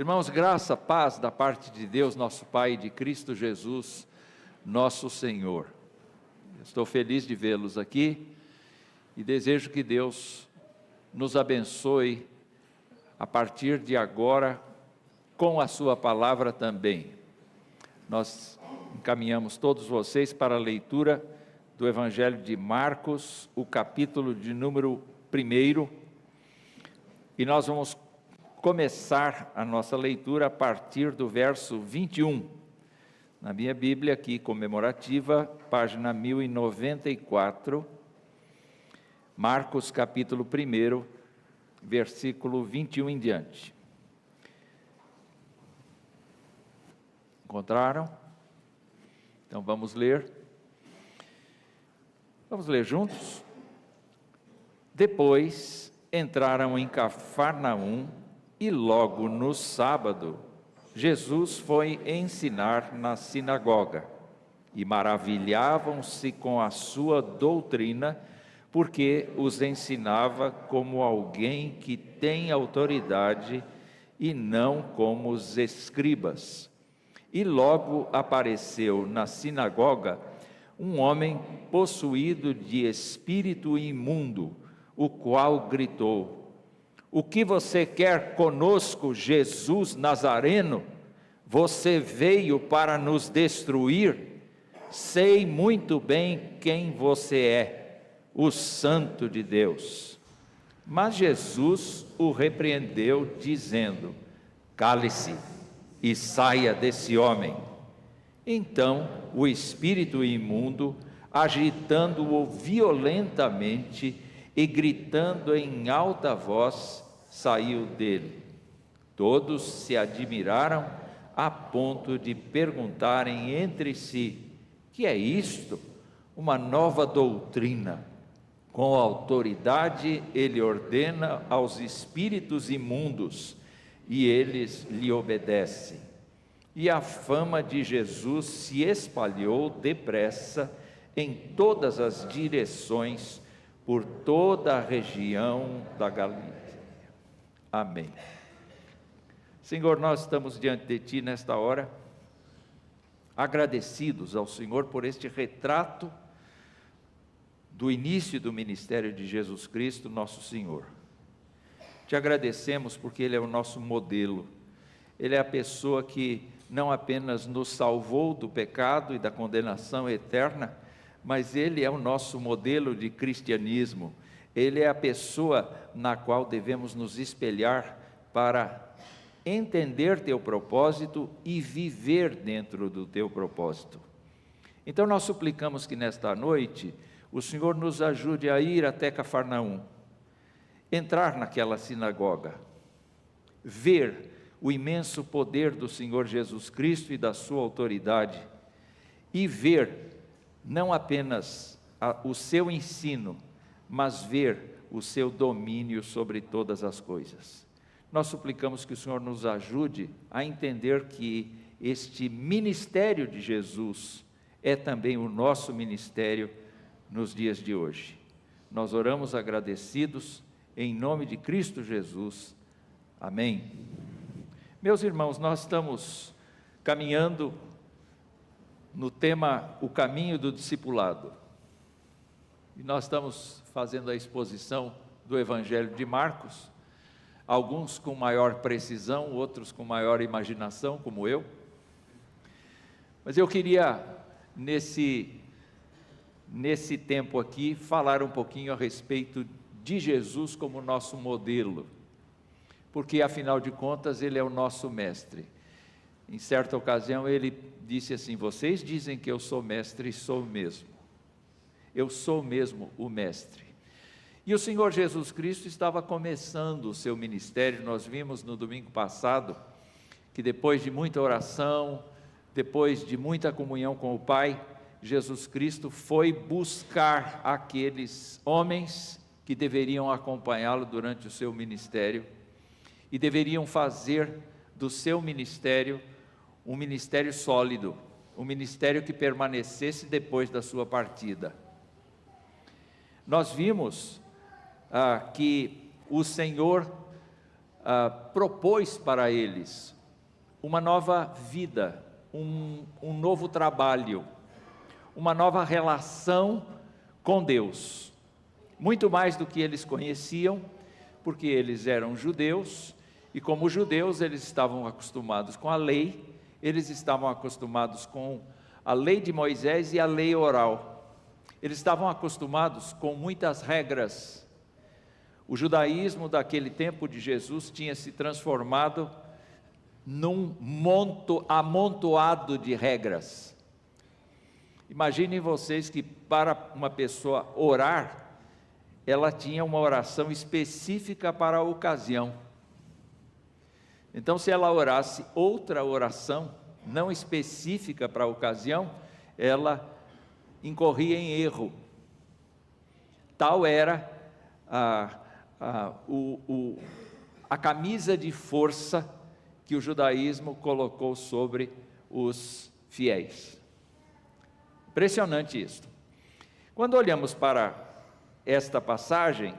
Irmãos, graça, paz da parte de Deus, nosso Pai, e de Cristo Jesus, nosso Senhor. Estou feliz de vê-los aqui e desejo que Deus nos abençoe a partir de agora com a sua palavra também. Nós encaminhamos todos vocês para a leitura do Evangelho de Marcos, o capítulo de número 1, e nós vamos começar a nossa leitura a partir do verso 21. Na minha Bíblia aqui comemorativa, página 1094, Marcos capítulo 1, versículo 21 em diante. Encontraram? Então vamos ler. Vamos ler juntos? Depois entraram em Cafarnaum e logo no sábado, Jesus foi ensinar na sinagoga, e maravilhavam-se com a sua doutrina, porque os ensinava como alguém que tem autoridade e não como os escribas. E logo apareceu na sinagoga um homem possuído de espírito imundo, o qual gritou: "O que você quer conosco, Jesus Nazareno? Você veio para nos destruir? Sei muito bem quem você é, o Santo de Deus." Mas Jesus o repreendeu, dizendo: "Cale-se e saia desse homem." Então o espírito imundo, agitando-o violentamente e gritando em alta voz, saiu dele. Todos se admiraram a ponto de perguntarem entre si: "Que é isto? Uma nova doutrina. Com autoridade ele ordena aos espíritos imundos e eles lhe obedecem." E a fama de Jesus se espalhou depressa em todas as direções, por toda a região da Galiléia. Amém. Senhor, nós estamos diante de Ti nesta hora, agradecidos ao Senhor por este retrato do início do ministério de Jesus Cristo, nosso Senhor. Te agradecemos porque Ele é o nosso modelo. Ele é a pessoa que não apenas nos salvou do pecado e da condenação eterna, mas Ele é o nosso modelo de cristianismo. Ele é a pessoa na qual devemos nos espelhar para entender Teu propósito e viver dentro do Teu propósito. Então nós suplicamos que nesta noite o Senhor nos ajude a ir até Cafarnaum, entrar naquela sinagoga, ver o imenso poder do Senhor Jesus Cristo e da sua autoridade, e ver não apenas o seu ensino, mas ver o seu domínio sobre todas as coisas. Nós suplicamos que o Senhor nos ajude a entender que este ministério de Jesus é também o nosso ministério nos dias de hoje. Nós oramos agradecidos em nome de Cristo Jesus. Amém. Meus irmãos, nós estamos caminhando no tema O Caminho do Discipulado. E nós estamos fazendo a exposição do Evangelho de Marcos, alguns com maior precisão, outros com maior imaginação, como eu. Mas eu queria, nesse tempo aqui, falar um pouquinho a respeito de Jesus como nosso modelo, porque afinal de contas Ele é o nosso mestre. Em certa ocasião Ele disse assim: "Vocês dizem que eu sou mestre e sou mesmo. Eu sou mesmo o mestre." E o Senhor Jesus Cristo estava começando o seu ministério. Nós vimos no domingo passado que depois de muita oração, depois de muita comunhão com o Pai, Jesus Cristo foi buscar aqueles homens que deveriam acompanhá-lo durante o seu ministério e deveriam fazer do seu ministério um ministério sólido, um ministério que permanecesse depois da sua partida. Nós vimos que o Senhor propôs para eles uma nova vida, um novo trabalho, uma nova relação com Deus, muito mais do que eles conheciam, porque eles eram judeus, e como judeus eles estavam acostumados com a lei, eles estavam acostumados com a lei de Moisés e a lei oral, eles estavam acostumados com muitas regras. O judaísmo daquele tempo de Jesus tinha se transformado num amontoado de regras. Imaginem vocês que para uma pessoa orar, ela tinha uma oração específica para a ocasião. Então, se ela orasse outra oração, não específica para a ocasião, ela incorria em erro. Tal era a camisa de força que o judaísmo colocou sobre os fiéis. Impressionante isso. Quando olhamos para esta passagem,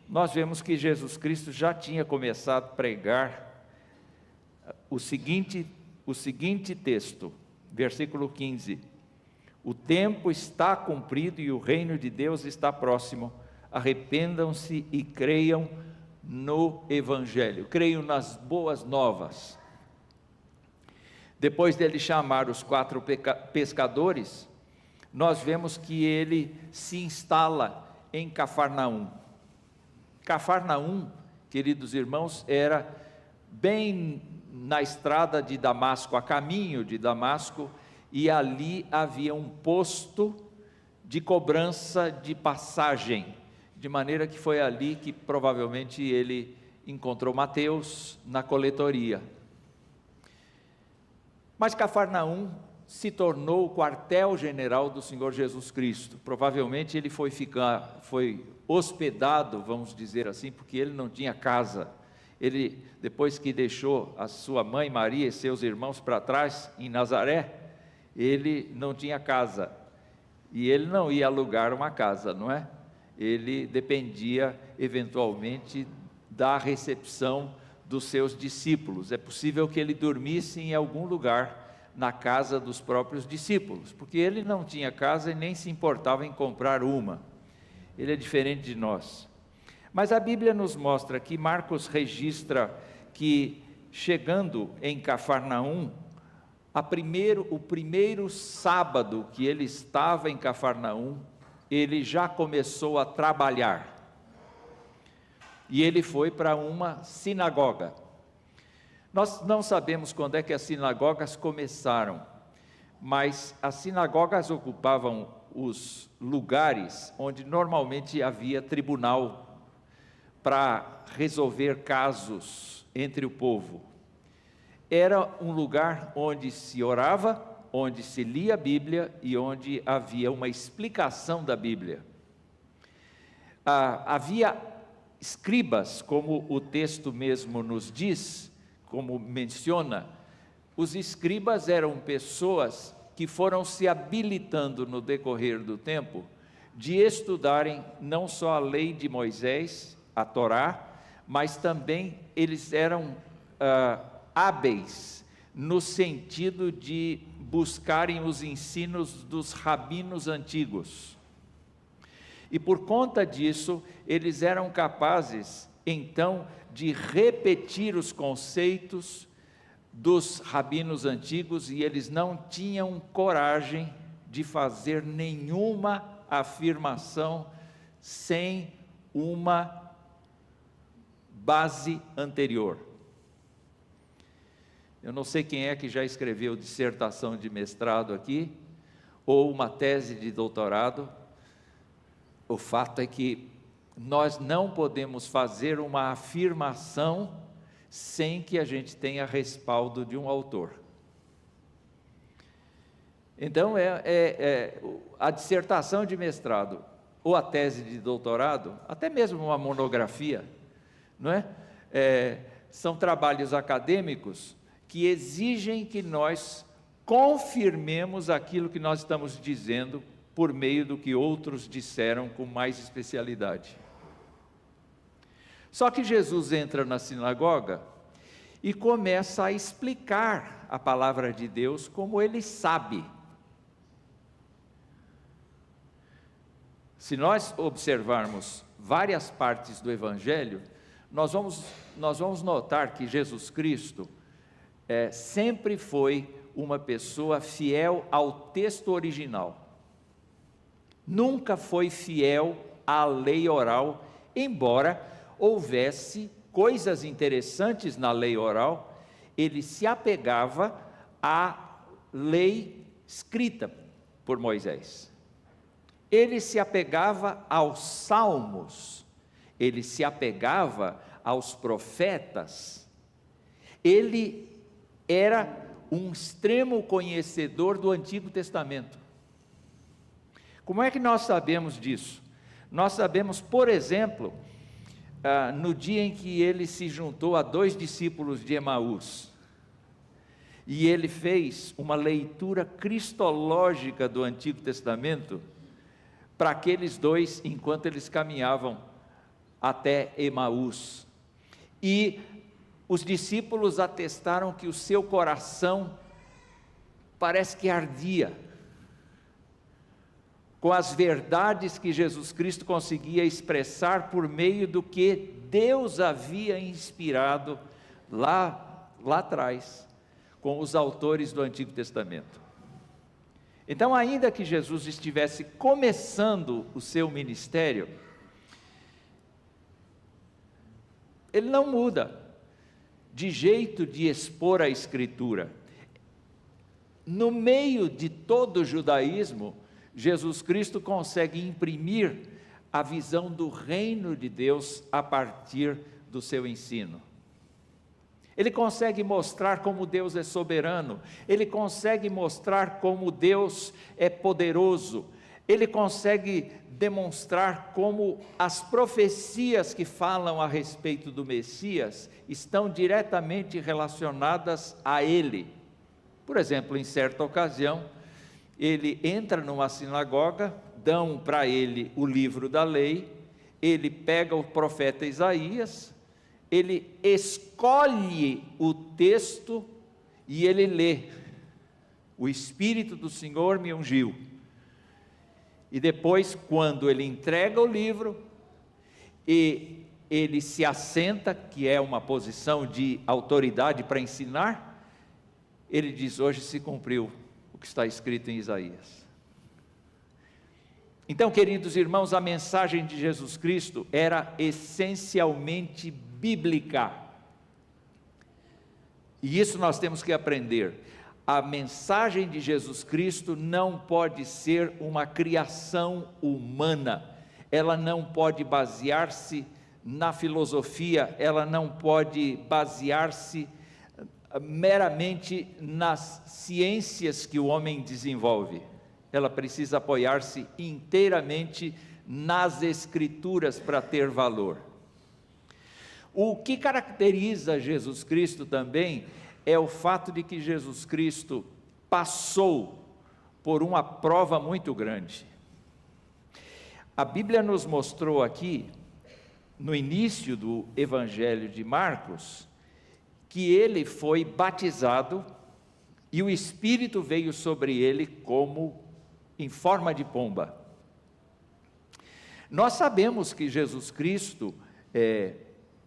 nós vemos que Jesus Cristo já tinha começado a pregar o seguinte texto, versículo 15: o tempo está cumprido e o reino de Deus está próximo, arrependam-se e creiam no Evangelho, creiam nas boas novas. Depois dele chamar os 4 pescadores, nós vemos que ele se instala em Cafarnaum. Cafarnaum, queridos irmãos, era bem na estrada de Damasco, a caminho de Damasco, e ali havia um posto de cobrança de passagem, de maneira que foi ali que provavelmente ele encontrou Mateus na coletoria. Mas Cafarnaum se tornou o quartel-general do Senhor Jesus Cristo. Provavelmente ele foi hospedado, vamos dizer assim, porque ele não tinha casa. Ele, depois que deixou a sua mãe Maria e seus irmãos para trás, em Nazaré, ele não tinha casa. E ele não ia alugar uma casa, não é? Ele dependia, eventualmente, da recepção dos seus discípulos. É possível que ele dormisse em algum lugar na casa dos próprios discípulos, porque ele não tinha casa e nem se importava em comprar uma. Ele é diferente de nós. Mas a Bíblia nos mostra que Marcos registra que, chegando em Cafarnaum, o primeiro sábado que ele estava em Cafarnaum, ele já começou a trabalhar. E ele foi para uma sinagoga. Nós não sabemos quando é que as sinagogas começaram, mas as sinagogas ocupavam os lugares onde normalmente havia tribunal para resolver casos entre o povo. Era um lugar onde se orava, onde se lia a Bíblia e onde havia uma explicação da Bíblia. Havia escribas, como o texto mesmo nos diz, como menciona. Os escribas eram pessoas que foram se habilitando no decorrer do tempo de estudarem não só a lei de Moisés, a Torá, mas também eles eram hábeis no sentido de buscarem os ensinos dos rabinos antigos. E por conta disso, eles eram capazes, então, de repetir os conceitos dos rabinos antigos, e eles não tinham coragem de fazer nenhuma afirmação sem uma base anterior. Eu não sei quem é que já escreveu dissertação de mestrado aqui, ou uma tese de doutorado. O fato é que nós não podemos fazer uma afirmação sem que a gente tenha respaldo de um autor. Então, a dissertação de mestrado, ou a tese de doutorado, até mesmo uma monografia, não é? São trabalhos acadêmicos que exigem que nós confirmemos aquilo que nós estamos dizendo por meio do que outros disseram com mais especialidade. Só que Jesus entra na sinagoga e começa a explicar a palavra de Deus como ele sabe. Se nós observarmos várias partes do Evangelho, nós vamos notar que Jesus Cristo sempre foi uma pessoa fiel ao texto original. Nunca foi fiel à lei oral, embora houvesse coisas interessantes na lei oral, ele se apegava à lei escrita por Moisés. Ele se apegava aos salmos, ele se apegava aos profetas, ele era um extremo conhecedor do Antigo Testamento. Como é que nós sabemos disso? Nós sabemos, por exemplo, no dia em que ele se juntou a 2 discípulos de Emaús, e ele fez uma leitura cristológica do Antigo Testamento, para aqueles 2, enquanto eles caminhavam até Emaús, e os discípulos atestaram que o seu coração parece que ardia, com as verdades que Jesus Cristo conseguia expressar por meio do que Deus havia inspirado lá atrás, com os autores do Antigo Testamento. Então, ainda que Jesus estivesse começando o seu ministério, ele não muda de jeito de expor a Escritura. No meio de todo o judaísmo, Jesus Cristo consegue imprimir a visão do reino de Deus a partir do seu ensino. Ele consegue mostrar como Deus é soberano, ele consegue mostrar como Deus é poderoso, ele consegue demonstrar como as profecias que falam a respeito do Messias estão diretamente relacionadas a ele. Por exemplo, em certa ocasião, ele entra numa sinagoga, dão para ele o livro da lei, ele pega o profeta Isaías, ele escolhe o texto e ele lê: o Espírito do Senhor me ungiu. E depois, quando ele entrega o livro, e ele se assenta, que é uma posição de autoridade para ensinar, ele diz: hoje se cumpriu o que está escrito em Isaías. Então, queridos irmãos, a mensagem de Jesus Cristo era essencialmente bíblica, e isso nós temos que aprender. A mensagem de Jesus Cristo não pode ser uma criação humana, ela não pode basear-se na filosofia, ela não pode basear-se meramente nas ciências que o homem desenvolve, ela precisa apoiar-se inteiramente nas Escrituras para ter valor. O que caracteriza Jesus Cristo também é o fato de que Jesus Cristo passou por uma prova muito grande. A Bíblia nos mostrou aqui, no início do Evangelho de Marcos, que ele foi batizado e o Espírito veio sobre ele como em forma de pomba. Nós sabemos que Jesus Cristo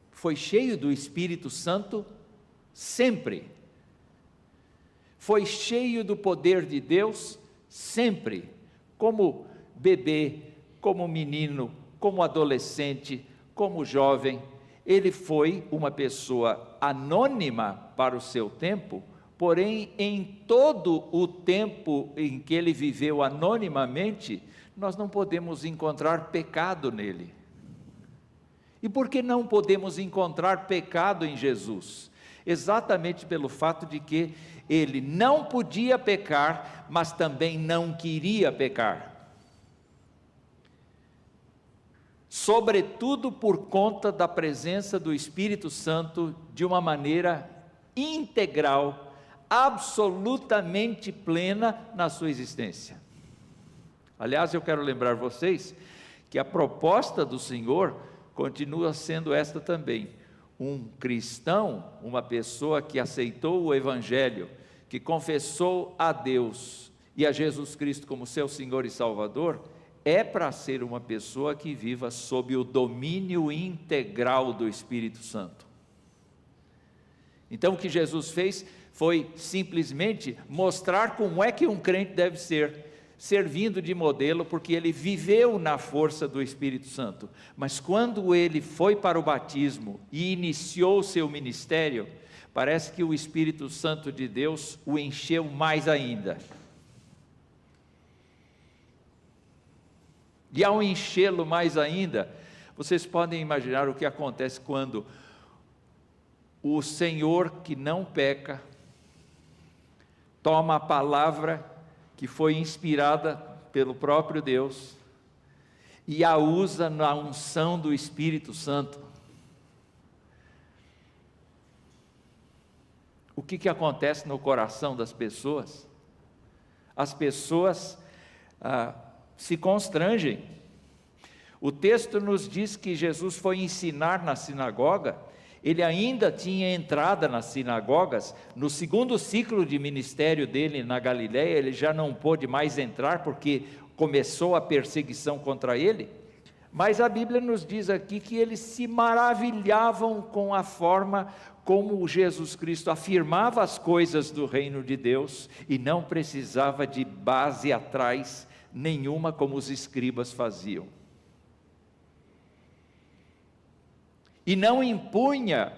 foi cheio do Espírito Santo sempre, foi cheio do poder de Deus sempre, como bebê, como menino, como adolescente, como jovem. Ele foi uma pessoa anônima para o seu tempo, porém em todo o tempo em que ele viveu anonimamente, nós não podemos encontrar pecado nele. E por que não podemos encontrar pecado em Jesus? Exatamente pelo fato de que ele não podia pecar, mas também não queria pecar. Sobretudo por conta da presença do Espírito Santo de uma maneira integral, absolutamente plena na sua existência. Aliás, eu quero lembrar vocês que a proposta do Senhor, continua sendo esta também. Um cristão, uma pessoa que aceitou o Evangelho, que confessou a Deus e a Jesus Cristo como seu Senhor e Salvador, é para ser uma pessoa que viva sob o domínio integral do Espírito Santo. Então o que Jesus fez foi simplesmente mostrar como é que um crente deve ser, servindo de modelo, porque ele viveu na força do Espírito Santo. Mas quando ele foi para o batismo e iniciou o seu ministério, parece que o Espírito Santo de Deus o encheu mais ainda. E ao enchê-lo mais ainda, vocês podem imaginar o que acontece quando o Senhor que não peca, toma a palavra que foi inspirada pelo próprio Deus, e a usa na unção do Espírito Santo. O que acontece no coração das pessoas? As pessoas se constrangem. O texto nos diz que Jesus foi ensinar na sinagoga. Ele ainda tinha entrada nas sinagogas. No segundo ciclo de ministério dele na Galiléia, ele já não pôde mais entrar, porque começou a perseguição contra ele. Mas a Bíblia nos diz aqui que eles se maravilhavam com a forma como Jesus Cristo afirmava as coisas do reino de Deus, e não precisava de base atrás nenhuma, como os escribas faziam. E não impunha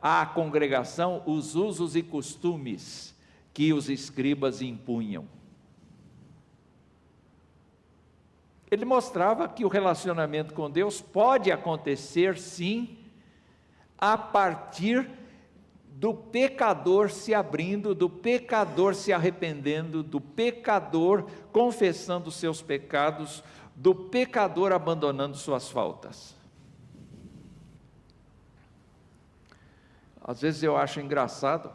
à congregação os usos e costumes que os escribas impunham. Ele mostrava que o relacionamento com Deus pode acontecer sim, a partir do pecador se abrindo, do pecador se arrependendo, do pecador confessando seus pecados, do pecador abandonando suas faltas. Às vezes eu acho engraçada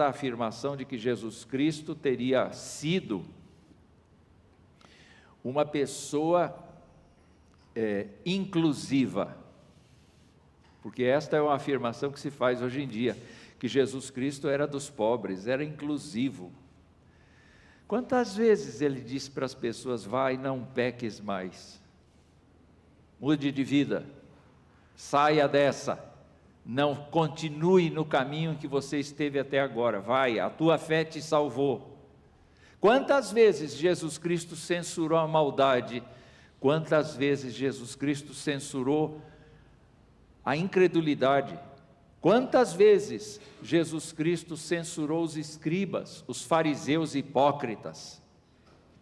a afirmação de que Jesus Cristo teria sido uma pessoa inclusiva, porque esta é uma afirmação que se faz hoje em dia, que Jesus Cristo era dos pobres, era inclusivo. Quantas vezes ele disse para as pessoas: vai, não peques mais, mude de vida, saia dessa, não continue no caminho que você esteve até agora, vai, a tua fé te salvou. Quantas vezes Jesus Cristo censurou a maldade, quantas vezes Jesus Cristo censurou a incredulidade, quantas vezes Jesus Cristo censurou os escribas, os fariseus hipócritas,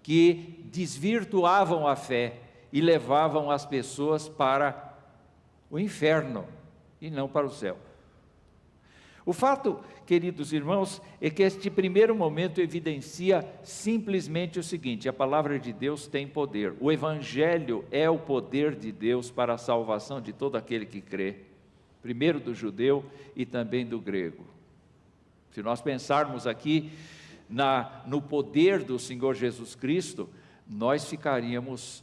que desvirtuavam a fé e levavam as pessoas para o inferno e não para o céu. O fato, queridos irmãos, é que este primeiro momento evidencia simplesmente o seguinte: a palavra de Deus tem poder. O Evangelho é o poder de Deus para a salvação de todo aquele que crê, primeiro do judeu e também do grego. Se nós pensarmos aqui no poder do Senhor Jesus Cristo, nós ficaríamos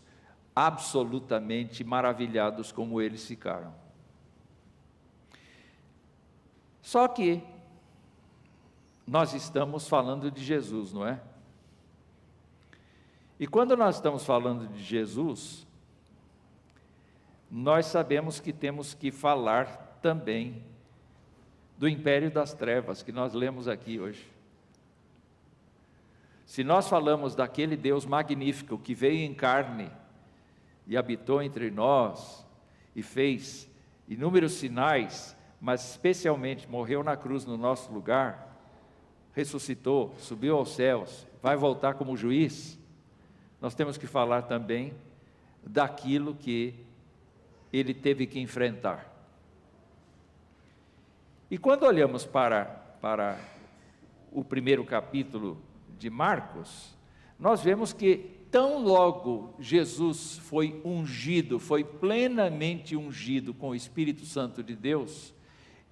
absolutamente maravilhados como eles ficaram. Só que nós estamos falando de Jesus, não é? E quando nós estamos falando de Jesus, nós sabemos que temos que falar também do império das trevas, que nós lemos aqui hoje. Se nós falamos daquele Deus magnífico que veio em carne e habitou entre nós e fez inúmeros sinais, mas especialmente morreu na cruz no nosso lugar, ressuscitou, subiu aos céus, vai voltar como juiz, nós temos que falar também daquilo que ele teve que enfrentar. E quando olhamos para o primeiro capítulo de Marcos, nós vemos que tão logo Jesus foi ungido, foi plenamente ungido com o Espírito Santo de Deus,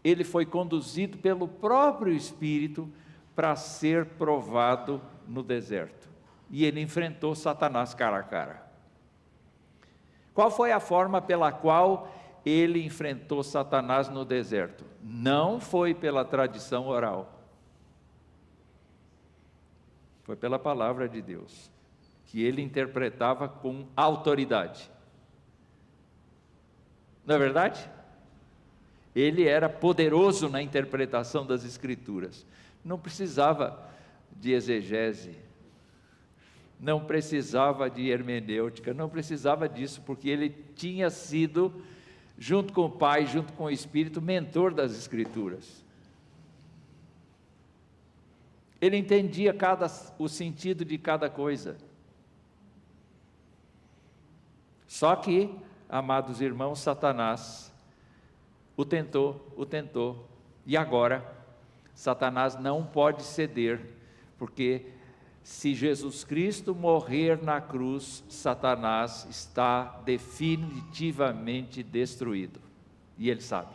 ele foi conduzido pelo próprio Espírito para ser provado no deserto. E ele enfrentou Satanás cara a cara. Qual foi a forma pela qual ele enfrentou Satanás no deserto? Não foi pela tradição oral, foi pela palavra de Deus, que ele interpretava com autoridade. Não é verdade? Ele era poderoso na interpretação das Escrituras, não precisava de exegese, não precisava de hermenêutica, não precisava disso, porque ele tinha sido, junto com o Pai, junto com o Espírito, mentor das Escrituras. Ele entendia o sentido de cada coisa. Só que, amados irmãos, Satanás o tentou, e agora Satanás não pode ceder, porque se Jesus Cristo morrer na cruz, Satanás está definitivamente destruído, e ele sabe.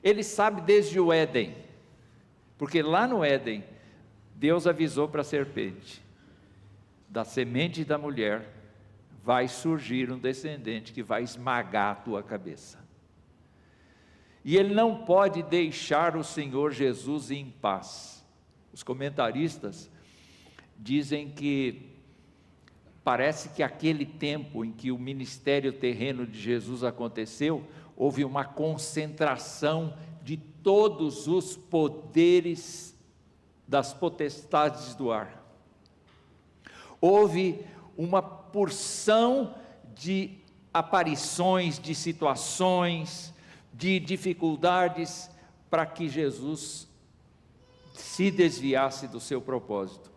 Ele sabe desde o Éden, porque lá no Éden, Deus avisou para a serpente: da semente da mulher vai surgir um descendente que vai esmagar a tua cabeça. E ele não pode deixar o Senhor Jesus em paz. Os comentaristas dizem que parece que aquele tempo em que o ministério terreno de Jesus aconteceu, houve uma concentração de todos os poderes das potestades do ar. Houve uma porção de aparições, de situações, de dificuldades, para que Jesus se desviasse do seu propósito.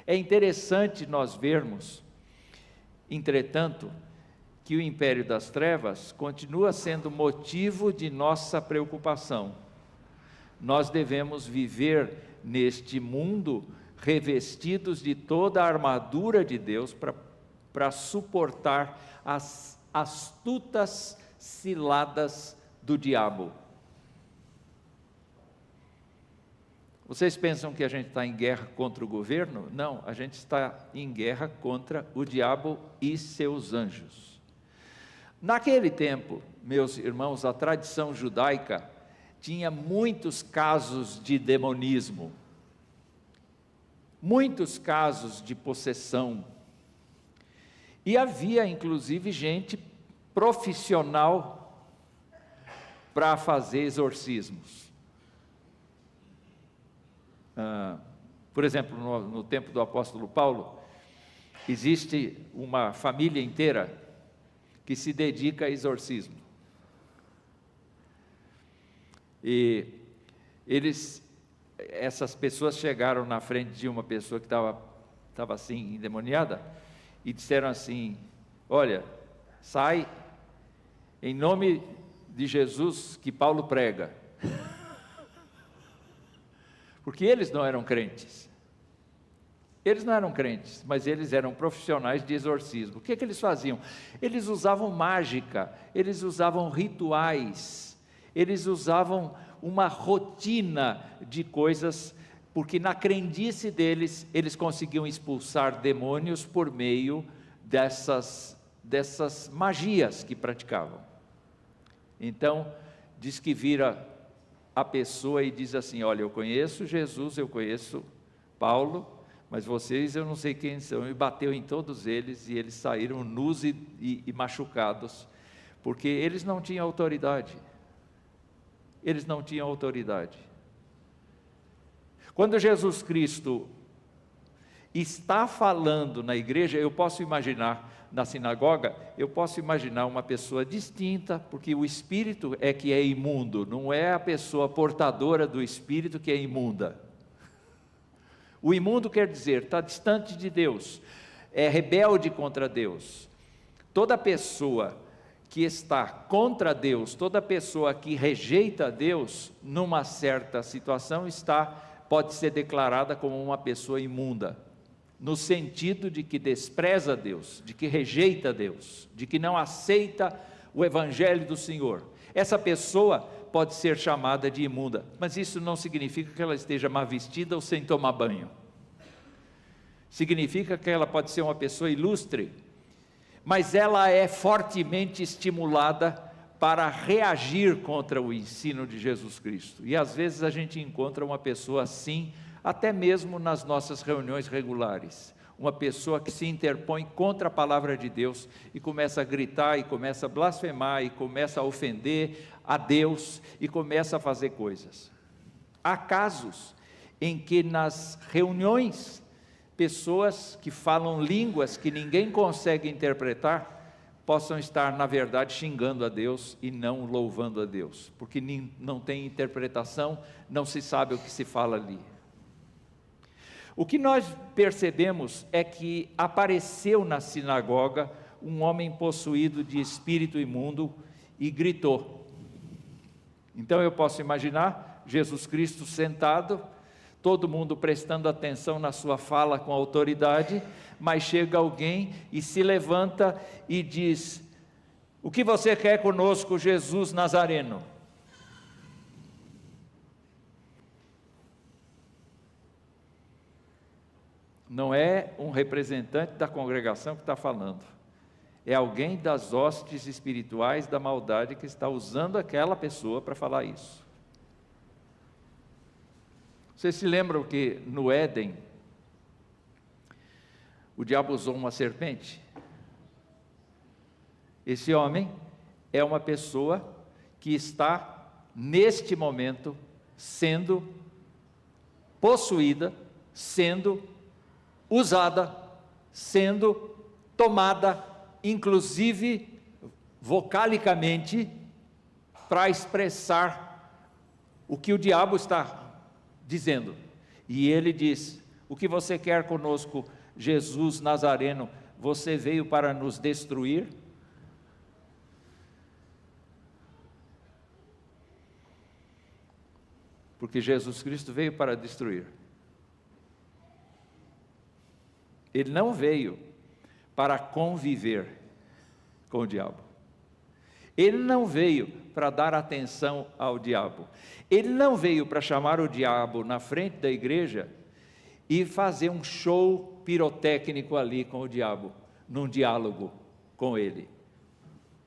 É interessante nós vermos, entretanto, que o império das trevas continua sendo motivo de nossa preocupação. Nós devemos viver neste mundo revestidos de toda a armadura de Deus para suportar as astutas ciladas do diabo. Vocês pensam que a gente está em guerra contra o governo? Não, a gente está em guerra contra o diabo e seus anjos. Naquele tempo, meus irmãos, a tradição judaica tinha muitos casos de demonismo, muitos casos de possessão, e havia inclusive gente profissional para fazer exorcismos. Por exemplo, no tempo do apóstolo Paulo, existe uma família inteira que se dedica a exorcismo. E essas pessoas chegaram na frente de uma pessoa que estava assim, endemoniada, e disseram assim: olha, sai em nome de Jesus que Paulo prega. Porque eles não eram crentes. Eles não eram crentes, mas eles eram profissionais de exorcismo. O que eles faziam? Eles usavam mágica, eles usavam rituais, eles usavam uma rotina de coisas, porque na crendice deles, eles conseguiam expulsar demônios por meio dessas magias que praticavam. Então, diz que vira a pessoa e diz assim: olha, eu conheço Jesus, eu conheço Paulo, mas vocês eu não sei quem são. E bateu em todos eles, e eles saíram nus e machucados, porque eles não tinham autoridade. Eles não tinham autoridade. Quando Jesus Cristo está falando na igreja, eu posso imaginar, na sinagoga, eu posso imaginar uma pessoa distinta, porque o Espírito é que é imundo, não é a pessoa portadora do Espírito que é imunda. O imundo quer dizer, está distante de Deus, é rebelde contra Deus. Toda pessoa que está contra Deus, toda pessoa que rejeita Deus, numa certa situação, pode ser declarada como uma pessoa imunda, no sentido de que despreza Deus, de que rejeita Deus, de que não aceita o Evangelho do Senhor. Essa pessoa pode ser chamada de imunda, mas isso não significa que ela esteja mal vestida ou sem tomar banho. significa que ela pode ser uma pessoa ilustre, mas ela é fortemente estimulada para reagir contra o ensino de Jesus Cristo. E às vezes a gente encontra uma pessoa assim, até mesmo nas nossas reuniões regulares. Uma pessoa que se interpõe contra a palavra de Deus e começa a gritar, e começa a blasfemar, e começa a ofender a Deus, e começa a fazer coisas. Há casos em que nas reuniões, pessoas que falam línguas que ninguém consegue interpretar, possam estar, na verdade, xingando a Deus e não louvando a Deus, porque não tem interpretação, não se sabe o que se fala ali. O que nós percebemos é que apareceu na sinagoga um homem possuído de espírito imundo e gritou. Então eu posso imaginar Jesus Cristo sentado, todo mundo prestando atenção na sua fala com autoridade, mas chega alguém e se levanta e diz: o que você quer conosco, Jesus Nazareno? Não é um representante da congregação que está falando, é alguém das hostes espirituais da maldade que está usando aquela pessoa para falar isso. Vocês se lembram que no Éden, o diabo usou uma serpente? Esse homem é uma pessoa que está, neste momento, sendo possuída, sendo usada, sendo tomada, inclusive vocalicamente, para expressar o que o diabo está dizendo. E ele diz: o que você quer conosco, Jesus Nazareno? Você veio para nos destruir? Porque Jesus Cristo veio para destruir. Ele não veio para conviver com o diabo. Ele não veio para dar atenção ao diabo. Ele não veio para chamar o diabo na frente da igreja e fazer um show pirotécnico ali com o diabo, num diálogo com ele.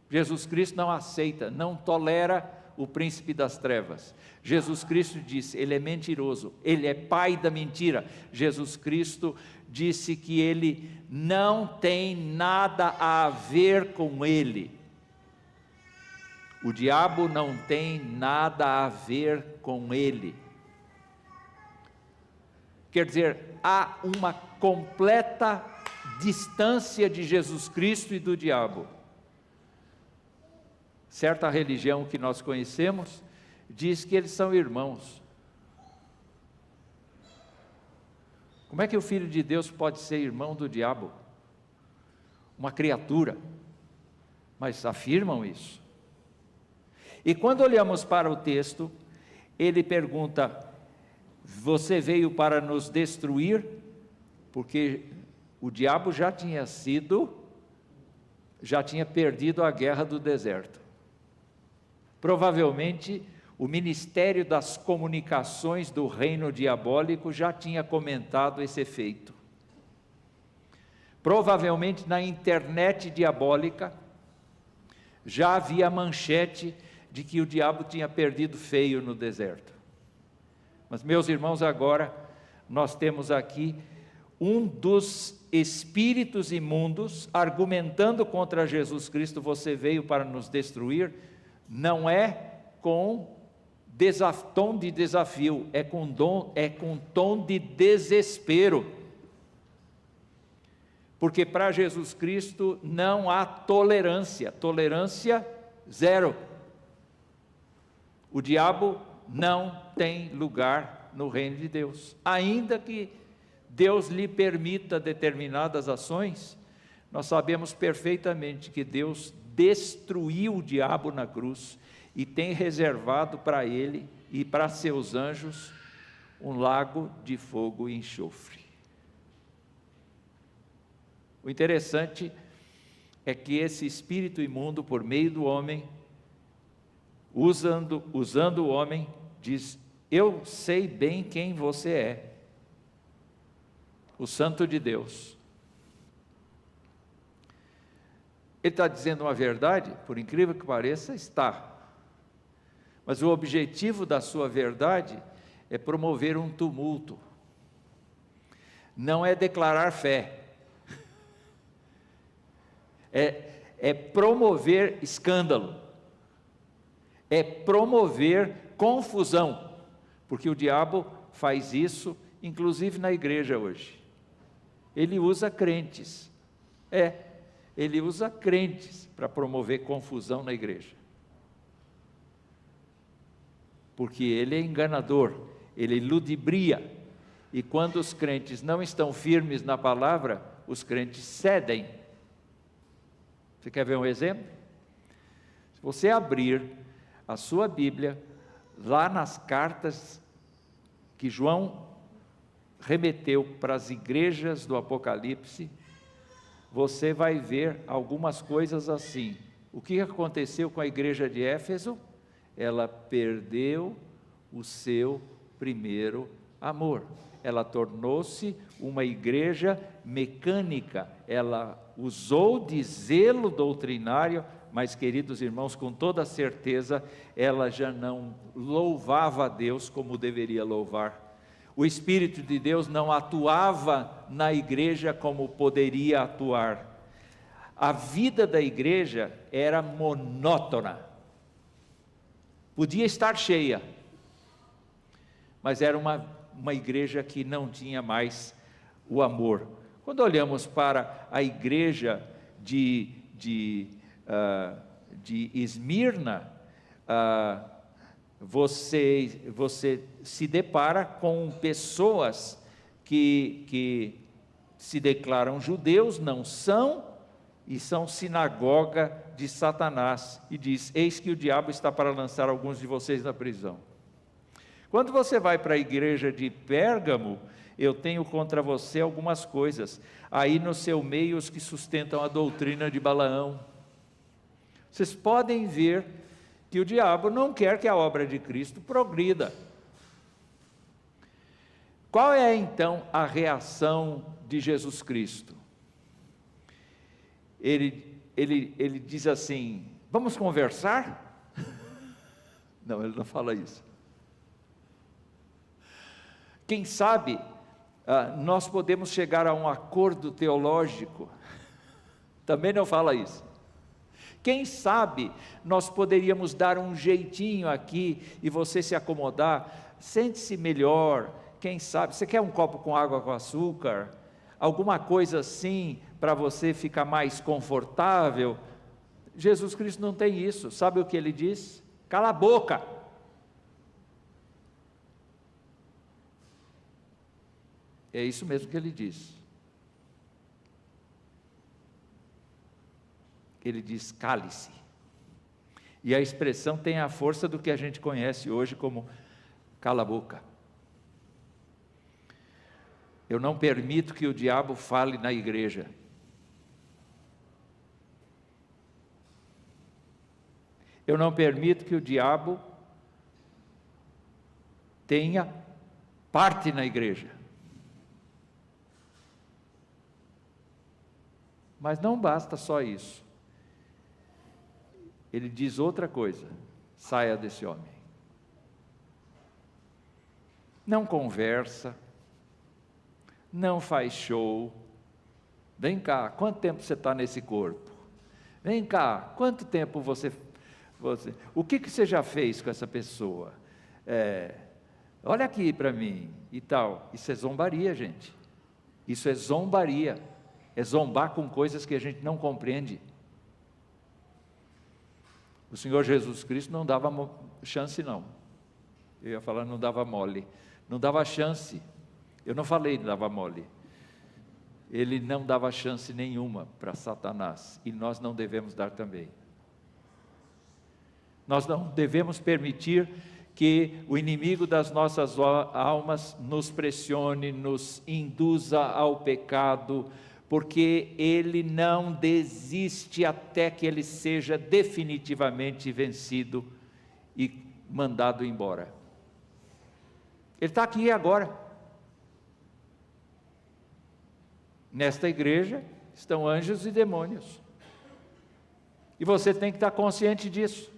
Jesus Cristo não aceita, não tolera o príncipe das trevas. Jesus Cristo disse: ele é mentiroso, ele é pai da mentira. Jesus Cristo disse que ele não tem nada a ver com ele. O diabo não tem nada a ver com ele. Quer dizer, há uma completa distância de Jesus Cristo e do diabo. Certa religião que nós conhecemos diz que eles são irmãos. Como é que o Filho de Deus pode ser irmão do diabo? Uma criatura. Mas afirmam isso. E quando olhamos para o texto, ele pergunta: você veio para nos destruir? Porque o diabo já tinha perdido a guerra do deserto. Provavelmente o ministério das comunicações do reino diabólico já tinha comentado esse efeito. Provavelmente na internet diabólica já havia manchete de que o diabo tinha perdido feio no deserto. Mas, meus irmãos, agora nós temos aqui um dos espíritos imundos argumentando contra Jesus Cristo: você veio para nos destruir. Não é com tom de desafio, é com tom de desespero. Porque para Jesus Cristo não há tolerância zero. O diabo não tem lugar no reino de Deus, ainda que Deus lhe permita determinadas ações. Nós sabemos perfeitamente que Deus destruiu o diabo na cruz e tem reservado para ele e para seus anjos um lago de fogo e enxofre. O interessante é que esse espírito imundo, por meio do homem, usando o homem, diz: eu sei bem quem você é. o Santo de Deus. Ele está dizendo uma verdade, por incrível que pareça, está. Mas o objetivo da sua verdade é promover um tumulto. Não é declarar fé. É promover escândalo. É promover confusão. Porque o diabo faz isso, inclusive na igreja hoje. Ele usa crentes. Ele usa crentes para promover confusão na igreja. Porque ele é enganador, ele ludibria. E quando os crentes não estão firmes na palavra, os crentes cedem. Você quer ver um exemplo? Se você abrir a sua Bíblia, lá nas cartas que João remeteu para as igrejas do Apocalipse, você vai ver algumas coisas assim. O que aconteceu com a igreja de Éfeso? Ela perdeu o seu primeiro amor. Ela tornou-se uma igreja mecânica. Ela usou de zelo doutrinário, mas, queridos irmãos, com toda certeza, ela já não louvava a Deus como deveria louvar. O Espírito de Deus não atuava na igreja como poderia atuar. A vida da igreja era monótona. Podia estar cheia, mas era uma igreja que não tinha mais o amor. Quando olhamos para a igreja de Esmirna, você se depara com pessoas que se declaram judeus, não são, e são sinagoga de Satanás, e diz: eis que o diabo está para lançar alguns de vocês na prisão. Quando você vai para a igreja de Pérgamo, eu tenho contra você algumas coisas, aí no seu meio os que sustentam a doutrina de Balaão. Vocês podem ver que o diabo não quer que a obra de Cristo progrida. Qual é então a reação de Jesus Cristo? Ele diz assim: vamos conversar? Não, ele não fala isso. Quem sabe nós podemos chegar a um acordo teológico? Também não fala isso. Quem sabe nós poderíamos dar um jeitinho aqui e você se acomodar, sente-se melhor. Quem sabe, você quer um copo com água com açúcar? Alguma coisa assim para você ficar mais confortável? Jesus Cristo não tem isso. Sabe o que ele diz? Cala a boca. É isso mesmo que ele diz. Ele diz: cale-se. E a expressão tem a força do que a gente conhece hoje como cala a boca. Eu não permito que o diabo fale na igreja. Eu não permito que o diabo tenha parte na igreja. Mas não basta só isso. Ele diz outra coisa: saia desse homem. Não conversa, não faz show. Vem cá, quanto tempo você está nesse corpo? Vem cá, quanto tempo você o que você já fez com essa pessoa? Olha aqui para mim e tal. Isso é zombaria, gente. Isso é zombaria. É zombar com coisas que a gente não compreende. O Senhor Jesus Cristo não dava chance, não. Eu ia falar não dava mole. Não dava chance. Eu não falei não dava mole. Ele não dava chance nenhuma para Satanás. E nós não devemos dar também. Nós não devemos permitir que o inimigo das nossas almas nos pressione, nos induza ao pecado, porque ele não desiste até que ele seja definitivamente vencido e mandado embora. Ele está aqui agora. Nesta igreja estão anjos e demônios. E você tem que estar consciente disso.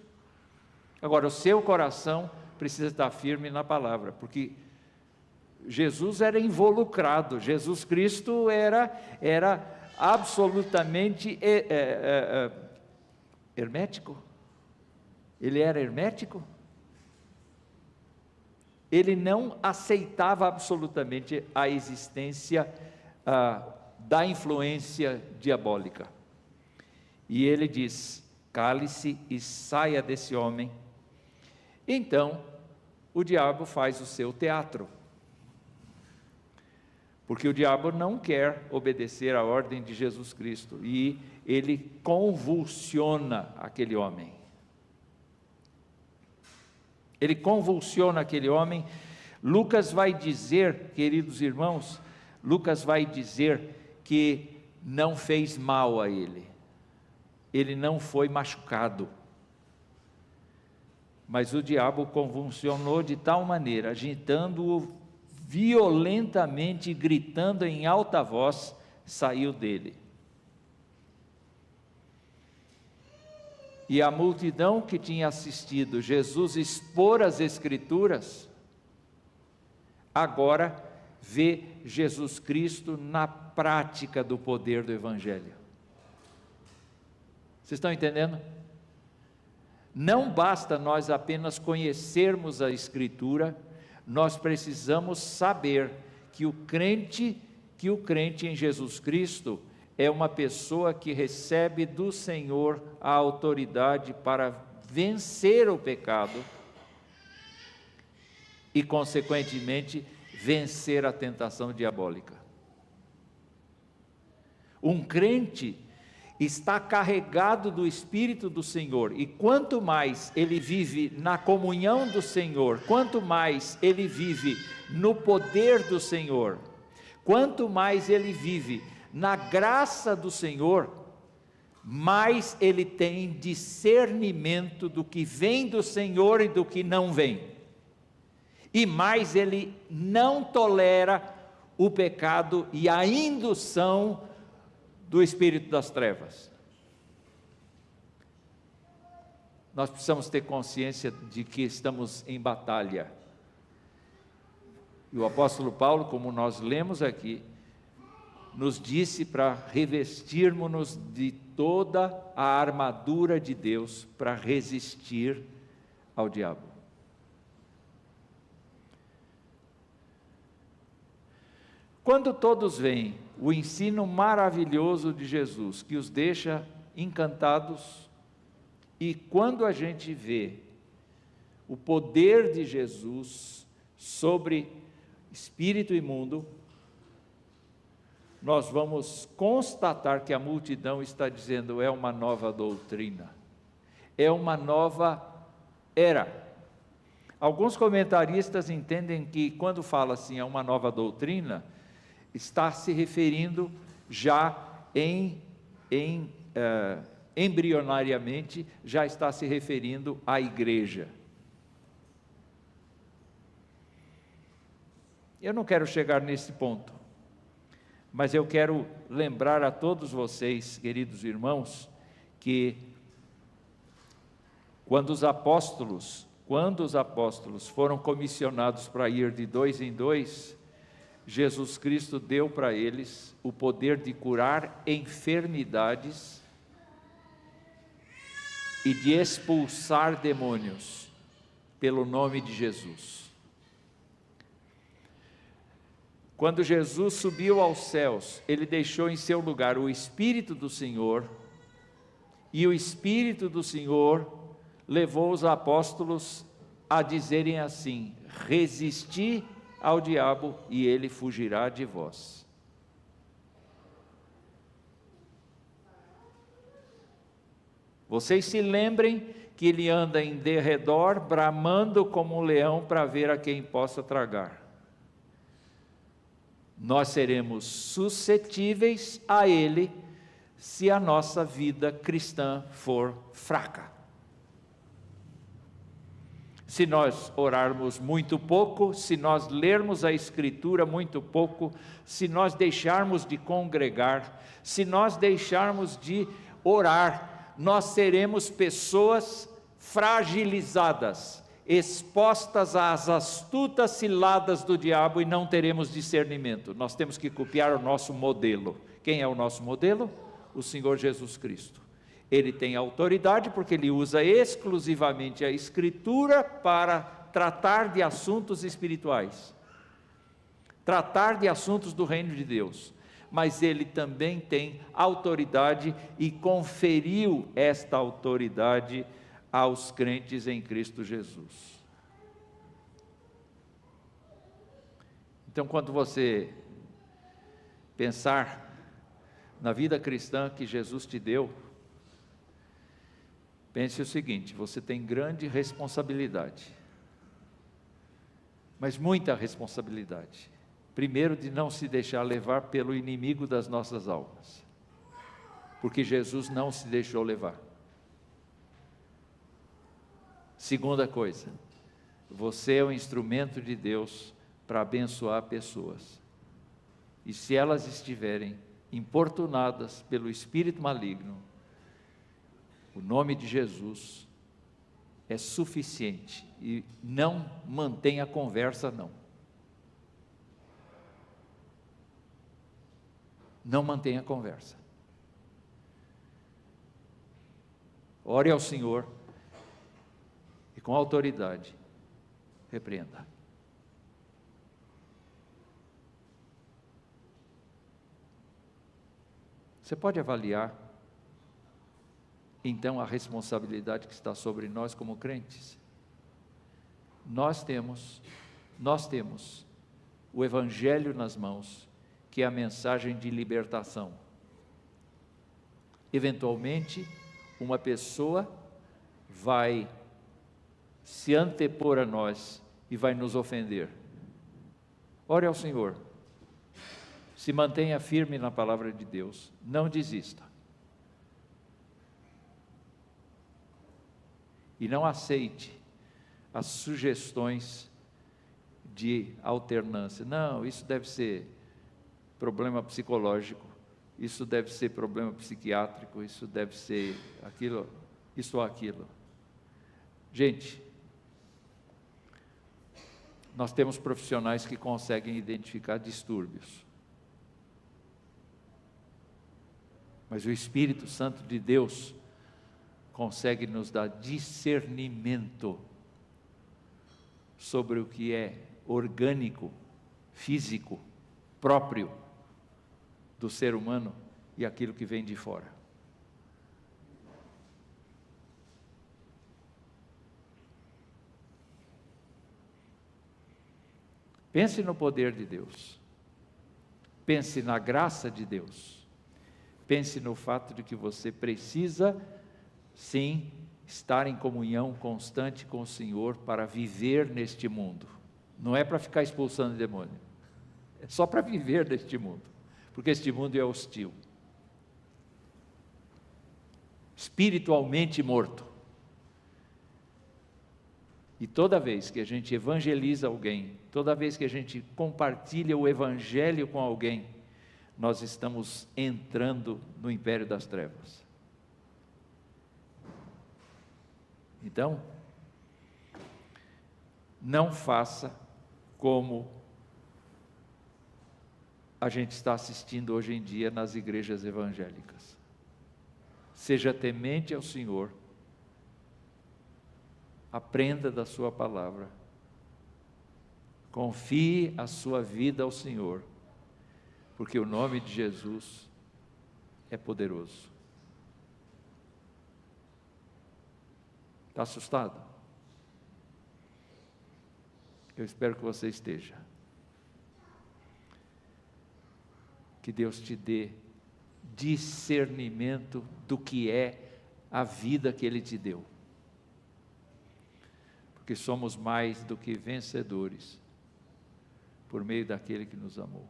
Agora, o seu coração precisa estar firme na palavra, porque Jesus era involucrado, Jesus Cristo era absolutamente hermético. Ele era hermético. Ele não aceitava absolutamente a existência da influência diabólica. E ele diz: cale-se e saia desse homem. Então, o diabo faz o seu teatro. Porque o diabo não quer obedecer à ordem de Jesus Cristo. E ele convulsiona aquele homem. Ele convulsiona aquele homem. Lucas vai dizer, queridos irmãos, Lucas vai dizer que não fez mal a ele. Ele não foi machucado. Mas o diabo convulsionou de tal maneira, agitando-o violentamente, gritando em alta voz, saiu dele. E a multidão que tinha assistido Jesus expor as Escrituras, agora vê Jesus Cristo na prática do poder do Evangelho. Vocês estão entendendo? Não basta nós apenas conhecermos a Escritura, nós precisamos saber que o crente em Jesus Cristo é uma pessoa que recebe do Senhor a autoridade para vencer o pecado e, consequentemente, vencer a tentação diabólica. Um crente está carregado do Espírito do Senhor, e quanto mais ele vive na comunhão do Senhor, quanto mais ele vive no poder do Senhor, quanto mais ele vive na graça do Senhor, mais ele tem discernimento do que vem do Senhor e do que não vem, e mais ele não tolera o pecado e a indução do espírito das trevas. Nós precisamos ter consciência de que estamos em batalha. E o apóstolo Paulo, como nós lemos aqui, nos disse para revestirmos-nos de toda a armadura de Deus para resistir ao diabo. Quando todos veem o ensino maravilhoso de Jesus, que os deixa encantados, e quando a gente vê o poder de Jesus sobre espírito imundo, nós vamos constatar que a multidão está dizendo: é uma nova doutrina, é uma nova era. Alguns comentaristas entendem que quando fala assim, é uma nova doutrina, está se referindo já embrionariamente, já está se referindo à igreja. Eu não quero chegar nesse ponto, mas eu quero lembrar a todos vocês, queridos irmãos, que quando os apóstolos foram comissionados para ir de 2 em 2, Jesus Cristo deu para eles o poder de curar enfermidades e de expulsar demônios pelo nome de Jesus. Quando Jesus subiu aos céus, ele deixou em seu lugar o Espírito do Senhor, e o Espírito do Senhor levou os apóstolos a dizerem assim: resisti ao diabo e ele fugirá de vós. Vocês se lembrem que ele anda em derredor, bramando como um leão para ver a quem possa tragar. Nós seremos suscetíveis a ele se a nossa vida cristã for fraca. se nós orarmos muito pouco, se nós lermos a Escritura muito pouco, se nós deixarmos de congregar, se nós deixarmos de orar, nós seremos pessoas fragilizadas, expostas às astutas ciladas do diabo e não teremos discernimento. Nós temos que copiar o nosso modelo. Quem é o nosso modelo? O Senhor Jesus Cristo. Ele tem autoridade porque ele usa exclusivamente a Escritura para tratar de assuntos espirituais, tratar de assuntos do reino de Deus, mas ele também tem autoridade e conferiu esta autoridade aos crentes em Cristo Jesus. Então, quando você pensar na vida cristã que Jesus te deu, pense o seguinte: você tem grande responsabilidade, mas muita responsabilidade. Primeiro, de não se deixar levar pelo inimigo das nossas almas, porque Jesus não se deixou levar. Segunda coisa, você é um instrumento de Deus para abençoar pessoas, e se elas estiverem importunadas pelo espírito maligno, o nome de Jesus é suficiente, e não mantenha conversa não. Não mantenha conversa. Ore ao Senhor e com autoridade repreenda. Você pode avaliar então a responsabilidade que está sobre nós como crentes. Nós temos o Evangelho nas mãos, que é a mensagem de libertação. Eventualmente, uma pessoa vai se antepor a nós e vai nos ofender. Ore ao Senhor, se mantenha firme na palavra de Deus, não desista. E não aceite as sugestões de alternância. Não, isso deve ser problema psicológico, isso deve ser problema psiquiátrico, isso deve ser aquilo, isso ou aquilo. Gente, nós temos profissionais que conseguem identificar distúrbios, mas o Espírito Santo de Deus consegue nos dar discernimento sobre o que é orgânico, físico, próprio do ser humano e aquilo que vem de fora. Pense no poder de Deus, pense na graça de Deus, pense no fato de que você precisa, sim, estar em comunhão constante com o Senhor para viver neste mundo. Não é para ficar expulsando demônio, é só para viver neste mundo, porque este mundo é hostil, espiritualmente morto. E toda vez que a gente evangeliza alguém, toda vez que a gente compartilha o Evangelho com alguém, nós estamos entrando no império das trevas. Então, não faça como a gente está assistindo hoje em dia nas igrejas evangélicas. Seja temente ao Senhor, aprenda da sua palavra, confie a sua vida ao Senhor, porque o nome de Jesus é poderoso. Está assustado? Eu espero que você esteja. Que Deus te dê discernimento do que é a vida que Ele te deu. Porque somos mais do que vencedores, por meio daquele que nos amou.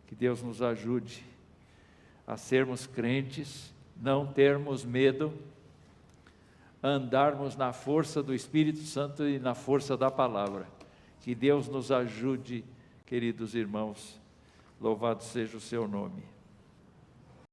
Que Deus nos ajude a sermos crentes, não termos medo, a andarmos na força do Espírito Santo e na força da palavra. Que Deus nos ajude, queridos irmãos. Louvado seja o seu nome.